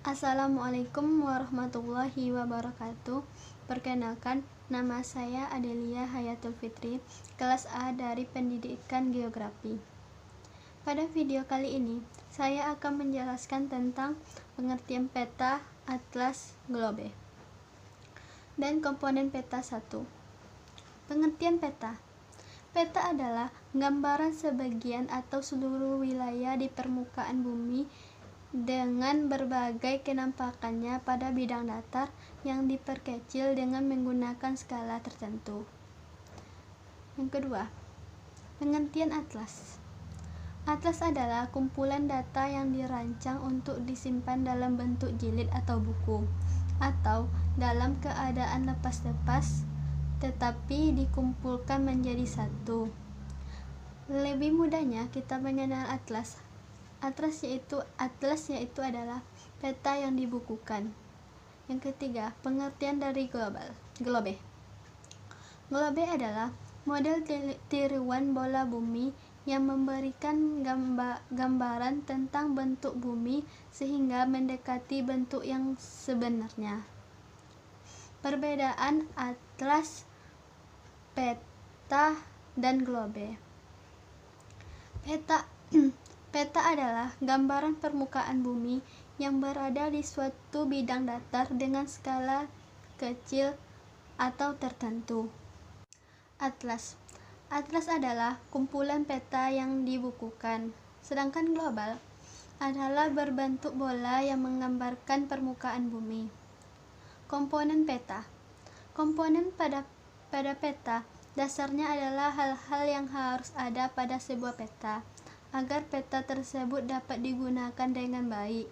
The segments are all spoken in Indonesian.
Assalamualaikum warahmatullahi wabarakatuh. Perkenalkan, nama saya Adelia Hayatul Fitri, kelas A dari Pendidikan Geografi. Pada video kali ini, saya akan menjelaskan tentang pengertian peta, atlas, globe, dan komponen peta 1. Pengertian peta. Peta adalah gambaran sebagian atau seluruh wilayah di permukaan bumi dengan berbagai kenampakannya pada bidang datar yang diperkecil dengan menggunakan skala tertentu. Yang kedua, pengertian atlas. Atlas adalah kumpulan data yang dirancang untuk disimpan dalam bentuk jilid atau buku, atau dalam keadaan lepas-lepas tetapi dikumpulkan menjadi satu. Lebih mudahnya kita mengenal atlas. Atlas yaitu adalah peta yang dibukukan. Yang ketiga, pengertian dari globe. Globe adalah model tiruan bola bumi yang memberikan gambaran tentang bentuk bumi sehingga mendekati bentuk yang sebenarnya. Perbedaan atlas, peta, dan globe. Peta adalah gambaran permukaan bumi yang berada di suatu bidang datar dengan skala kecil atau tertentu. Atlas adalah kumpulan peta yang dibukukan, sedangkan global adalah berbentuk bola yang menggambarkan permukaan bumi. Komponen peta. Komponen pada peta dasarnya adalah hal-hal yang harus ada pada sebuah peta agar peta tersebut dapat digunakan dengan baik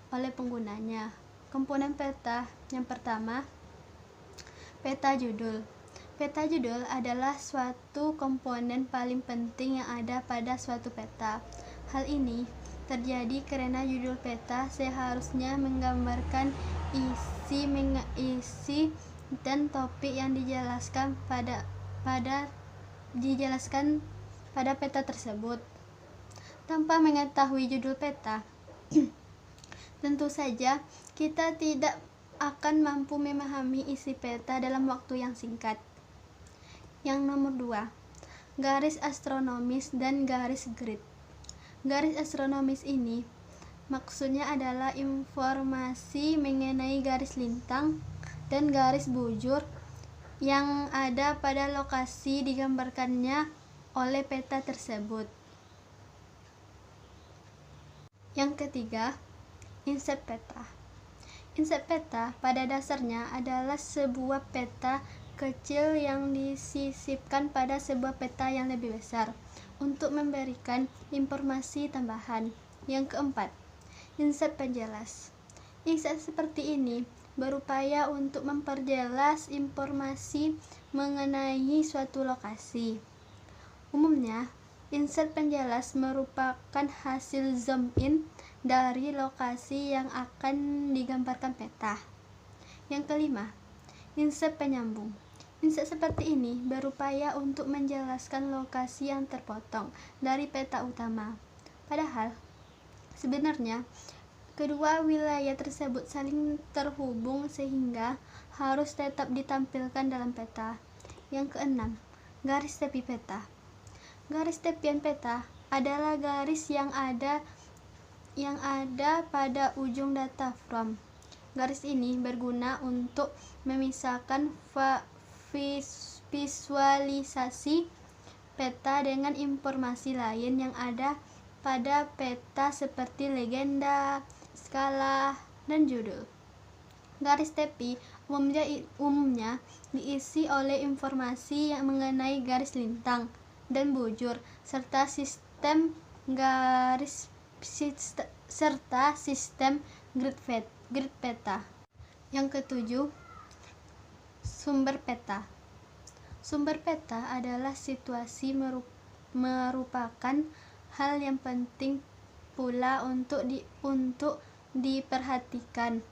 oleh penggunanya. Komponen peta yang pertama, peta judul. Peta judul adalah suatu komponen paling penting yang ada pada suatu peta. Hal ini terjadi karena judul peta seharusnya menggambarkan isi dan topik yang dijelaskan pada peta tersebut. Tanpa mengetahui judul peta, tentu saja kita tidak akan mampu memahami isi peta dalam waktu yang singkat. Yang nomor 2, garis astronomis dan garis grid. Garis astronomis ini maksudnya adalah informasi mengenai garis lintang dan garis bujur yang ada pada lokasi digambarkannya oleh peta tersebut. Yang ketiga, inset peta. Inset peta pada dasarnya adalah sebuah peta kecil yang disisipkan pada sebuah peta yang lebih besar untuk memberikan informasi tambahan. Yang keempat, inset penjelas. Inset seperti ini berupaya untuk memperjelas informasi mengenai suatu lokasi. Umumnya, inset penjelas merupakan hasil zoom in dari lokasi yang akan digambarkan peta. Yang kelima, inset penyambung. Inset seperti ini berupaya untuk menjelaskan lokasi yang terpotong dari peta utama. Padahal, sebenarnya kedua wilayah tersebut saling terhubung sehingga harus tetap ditampilkan dalam peta. Yang keenam, garis tepi peta. Garis tepian peta adalah garis yang ada pada ujung data frame. Garis ini berguna untuk memisahkan visualisasi peta dengan informasi lain yang ada pada peta seperti legenda, skala, dan judul. Garis tepi umumnya diisi oleh informasi yang mengenai garis lintang dan bujur serta sistem grid peta. Yang ketujuh, sumber peta. Sumber peta adalah situasi merupakan hal yang penting pula untuk diperhatikan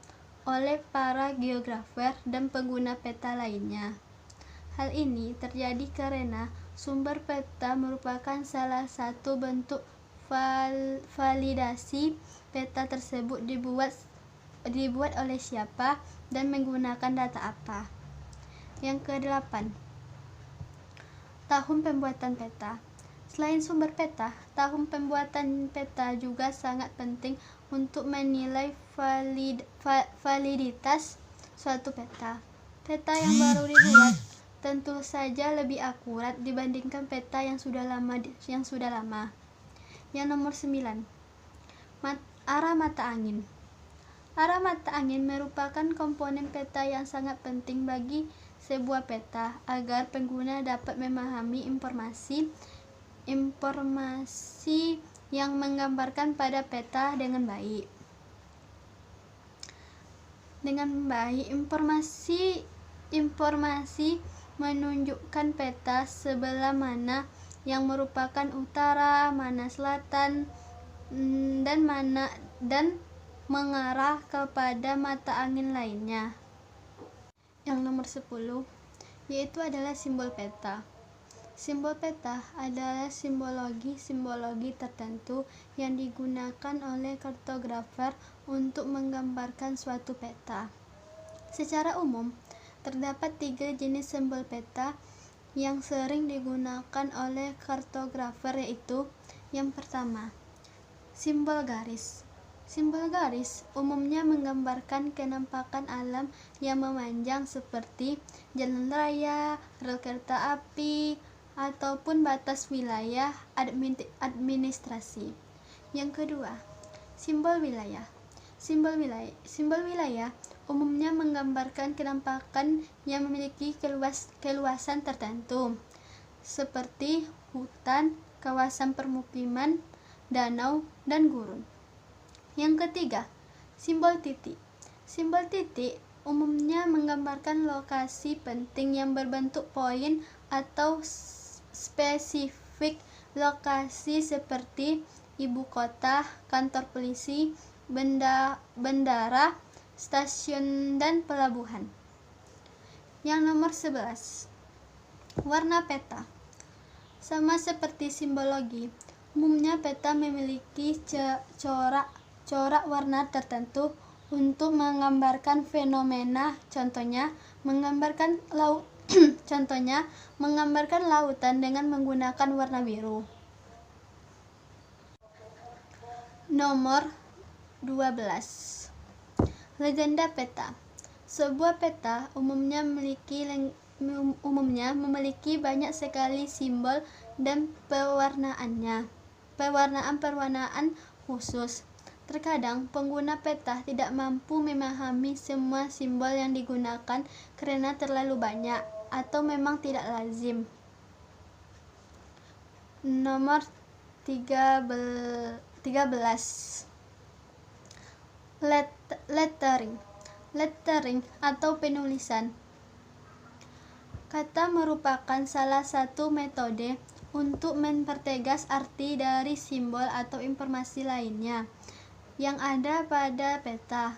oleh para geografer dan pengguna peta lainnya. Hal ini terjadi karena sumber peta merupakan salah satu bentuk validasi peta tersebut dibuat dibuat oleh siapa dan menggunakan data apa. Yang ke-8, tahun pembuatan peta. Selain sumber peta, tahun pembuatan peta juga sangat penting untuk menilai validitas suatu peta. Peta yang baru dibuat tentu saja lebih akurat dibandingkan peta yang sudah lama. Yang nomor 9, arah mata angin. Arah mata angin merupakan komponen peta yang sangat penting bagi sebuah peta agar pengguna dapat memahami informasi yang menggambarkan pada peta dengan baik. Informasi menunjukkan peta sebelah mana yang merupakan utara, mana selatan, dan mengarah kepada mata angin lainnya. Yang nomor 10 yaitu adalah simbol peta. Simbol peta adalah simbologi tertentu yang digunakan oleh kartografer untuk menggambarkan suatu peta. Secara umum, terdapat 3 jenis simbol peta yang sering digunakan oleh kartografer, yaitu yang pertama, simbol garis. Simbol garis umumnya menggambarkan kenampakan alam yang memanjang seperti jalan raya, rel kereta api, ataupun batas wilayah administrasi. Yang kedua, simbol wilayah. Simbol wilayah umumnya menggambarkan kenampakan yang memiliki keluasan tertentu, seperti hutan, kawasan permukiman, danau, dan gurun. Yang ketiga, simbol titik. Simbol titik umumnya menggambarkan lokasi penting yang berbentuk poin atau spesifik lokasi seperti ibu kota, kantor polisi, bandara, stasiun, dan pelabuhan. Yang nomor 11, warna peta. Sama seperti simbologi, umumnya peta memiliki corak warna tertentu untuk menggambarkan fenomena, contohnya menggambarkan lautan dengan menggunakan warna biru. Nomor 12, legenda peta. Sebuah peta umumnya memiliki banyak sekali simbol dan pewarnaan khusus. Terkadang pengguna peta tidak mampu memahami semua simbol yang digunakan karena terlalu banyak atau memang tidak lazim. Nomor 13, lettering atau penulisan. Kata merupakan salah satu metode untuk mempertegas arti dari simbol atau informasi lainnya yang ada pada peta.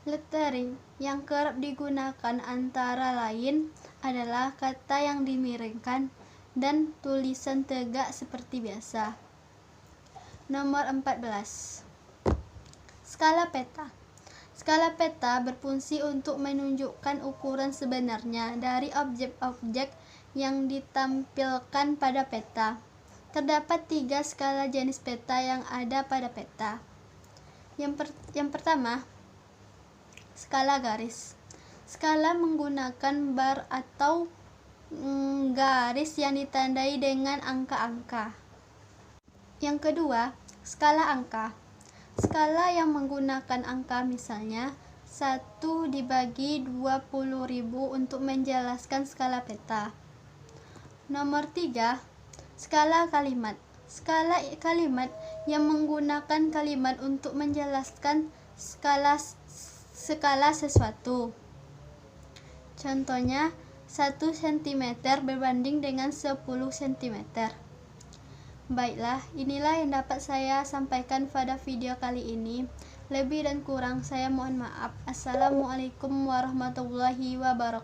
Lettering yang kerap digunakan antara lain adalah kata yang dimiringkan dan tulisan tegak seperti biasa. Nomor 14, skala peta. Skala peta berfungsi untuk menunjukkan ukuran sebenarnya dari objek-objek yang ditampilkan pada peta. Terdapat 3 skala jenis peta yang ada pada peta. Yang pertama, skala garis. Skala menggunakan bar atau garis yang ditandai dengan angka-angka. Yang kedua, skala angka. Skala yang menggunakan angka, misalnya 1 dibagi 20.000 untuk menjelaskan skala peta. Nomor 3, skala kalimat. Skala kalimat yang menggunakan kalimat untuk menjelaskan skala sesuatu. Contohnya 1 cm berbanding dengan 10 cm. Baiklah, inilah yang dapat saya sampaikan pada video kali ini. Lebih dan kurang saya mohon maaf. Assalamualaikum warahmatullahi wabarakatuh.